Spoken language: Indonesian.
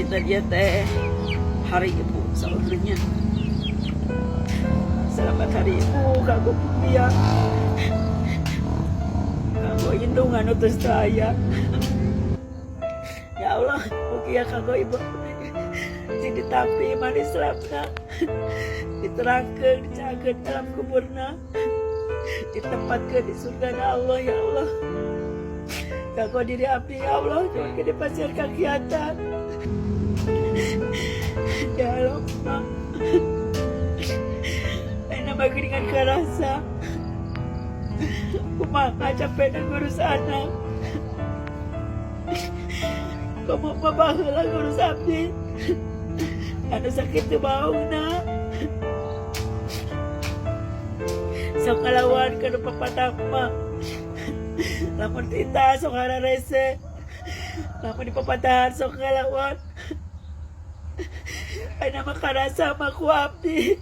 Cinta dia teh hari ibu seluruhnya. Selamat hari ibu kanggo dia. Kanggo indungan utus saya. Ya Allah, mugia kanggo ibu jadi tapi iman Islamna diterangkan, dijaga dalam kuburna, ditempatkan di surga Allah. Ya Allah, kanggo diri abdi ya Allah, jangan ke pasir kegiatan. Ya Allah, enak bagi dengan kerasa, kumaha capek dan ngurus anak. Kamu babaheula ngurus abdi. Anu sakit teu baungna. Sok ngalawan kana papatak mah. Lamun tita sok hararese. Lamun di papatahan sok ngalawan. Ay na makarasa mah ku abdi.